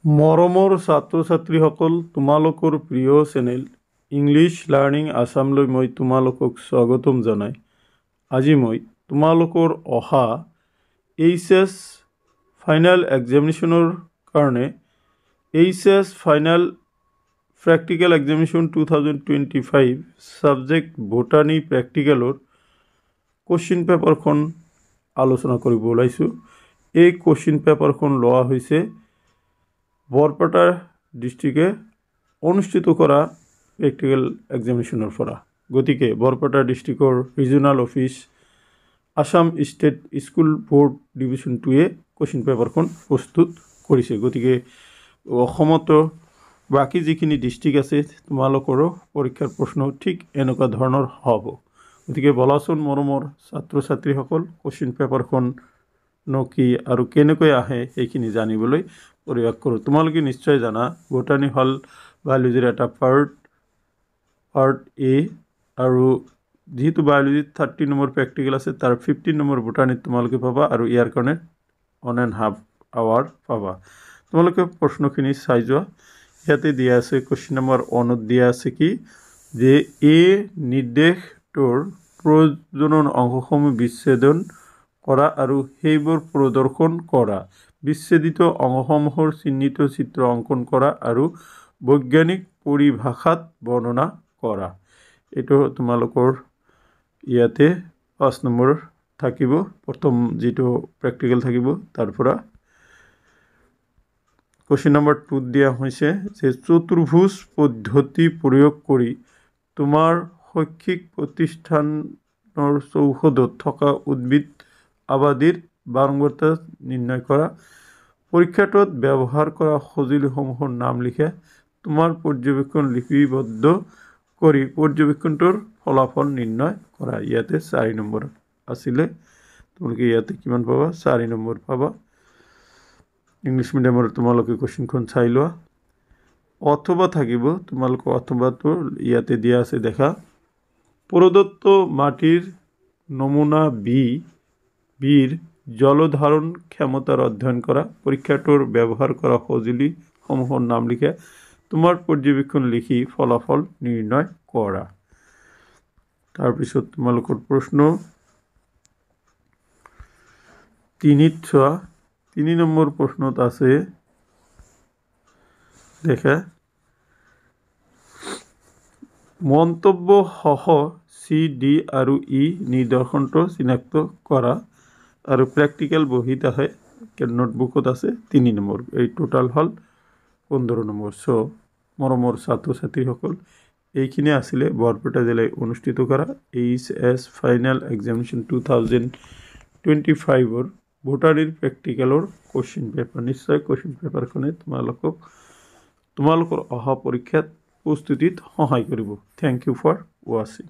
মৰমৰ ছাত্ৰ ছাত্ৰীসকল, তোমালোকৰ প্ৰিয় চেনেল ইংলিছ লাৰ্ণিং আছামলৈ মই তোমালোকক স্বাগতম জনাই আজি মই তোমালোকৰ অহা এইচএছ ফাইনেল এক্সামিনেশ্যনৰ কাৰণে HS final practical examination 2025 subject botany প্ৰেক্টিকেলৰ কোশ্চিন পেপাৰখন আলোচনা কৰিব ওলাইছোঁ। এই কোশ্চিন পেপাৰখন লোৱা হৈছে বৰপেটা ডিষ্ট্ৰিক্টে অনুষ্ঠিত কৰা প্ৰেক্টিকেল এক্সামিনেশ্যনৰ পৰা। গতিকে বৰপেটা ডিষ্ট্ৰিক্টৰ regional office Assam state school board division 2-এ কোশ্চিন পেপাৰখন প্ৰস্তুত কৰিছে। গতিকে অসমতো বাকী যিখিনি ডিষ্ট্ৰিক্ট আছে তোমালোকৰো পৰীক্ষাৰ প্ৰশ্ন ঠিক এনেকুৱা ধৰণৰ হ'ব। গতিকে বলাচোন মৰমৰ ছাত্ৰ ছাত্ৰীসকল, কোশ্চিন পেপাৰখন কি আৰু কেনেকৈ আহে সেইখিনি জানিবলৈ প্ৰয়াস কৰোঁ। তোমালোকে নিশ্চয় জানা বটানী হল বায়'লজিৰ এটা পাৰ্ট এ, আৰু যেহেতু বায়'লজিত 30 নম্বৰ প্ৰেক্টিকেল আছে তাৰ 15 নম্বৰ বটানীত তোমালোকে পাবা, আৰু ইয়াৰ কাৰণে 1.5 আৱাৰ পাবা। তোমালোকে প্ৰশ্নখিনি চাই যোৱা। ইয়াতে দিয়া আছে কোশ্চিন নম্বৰ 1ত দিয়া আছে কি যে এই নিৰ্দেশটোৰ প্ৰয়োজনীয় অংশসমূহ বিচ্ছেদন কৰা আৰু সেইবোৰ প্ৰদৰ্শন কৰা, বিচ্ছেদিত অংশসমূহৰ চিহ্নিত চিত্ৰ অংকন কৰা আৰু বৈজ্ঞানিক পৰিভাষাত বৰ্ণনা কৰা। এইটো তোমালোকৰ ইয়াতে 5 নম্বৰ থাকিব, প্ৰথম যিটো প্ৰেক্টিকেল থাকিব তাৰ পৰা। কোশ্চিন নম্বৰ 2ত দিয়া হৈছে যে চতুৰ্ভুজ পদ্ধতি প্ৰয়োগ কৰি তোমাৰ শৈক্ষিক প্ৰতিষ্ঠানৰ চৌহদত থকা উদ্ভিদ আবাদীৰ বাৰম্বাৰতা নিৰ্ণয় কৰা, পৰীক্ষাটোত ব্যৱহাৰ কৰা সঁজুলিসমূহৰ নাম লিখা, তোমাৰ পৰ্যবেক্ষণ লিপিবদ্ধ কৰি পৰ্যবেক্ষণটোৰ ফলাফল নিৰ্ণয় কৰা। ইয়াতে 4 নম্বৰ আছিলে, তোমালোকে ইয়াতে কিমান পাবা? 4 নম্বৰ পাবা। ইংলিছ মিডিয়ামৰ তোমালোকে কোশ্চিনখন চাই লোৱা। অথবা থাকিব, তোমালোকে অথবাটো ইয়াতে দিয়া আছে দেখা। প্ৰদত্ত মাটিৰ নমুনা বিৰ জলধাৰণ ক্ষমতাৰ অধ্যয়ন কৰা, পৰীক্ষাটোৰ ব্যৱহাৰ কৰা সঁজুলিসমূহৰ নাম লিখা, তোমাৰ পৰ্যবেক্ষণ লিখি ফলাফল নিৰ্ণয় কৰা। তাৰপিছত তোমালোকৰ প্ৰশ্ন 3ত চোৱা। 3 নম্বৰ প্ৰশ্নত আছে দেখা, মন্তব্য সহ চি, ডি আৰু ই নিদৰ্শনটো চিনাক্ত কৰা, আৰু প্ৰেক্টিকেল বহীত আহে, নোটবুকত আছে 3 নম্বৰ। এই টোটাল হ'ল 15 নম্বৰ। মৰমৰ ছাত্ৰ ছাত্ৰীসকল, এইখিনি আছিলে বৰপেটা জিলায় অনুষ্ঠিত কৰা এইচএছ ফাইনেল এক্সামিনেশ্যন 2025-ৰ বটানীৰ প্ৰেক্টিকেলৰ কোশ্চিন পেপাৰ। নিশ্চয় কোশ্চিন পেপাৰখনে তোমালোকৰ অহা পৰীক্ষাত প্ৰস্তুতিত সহায় কৰিব। থেংক ইউ ফৰ ৱাচিং।